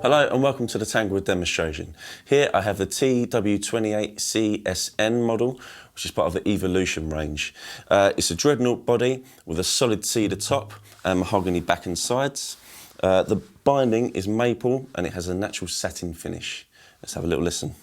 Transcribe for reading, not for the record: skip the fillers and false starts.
Hello and welcome to the Tanglewood demonstration. Here I have the TW28CSN model, which is part of the Evolution range. It's a dreadnought body with a solid cedar top and mahogany back and sides. The binding is maple and it has a natural satin finish. Let's have a little listen.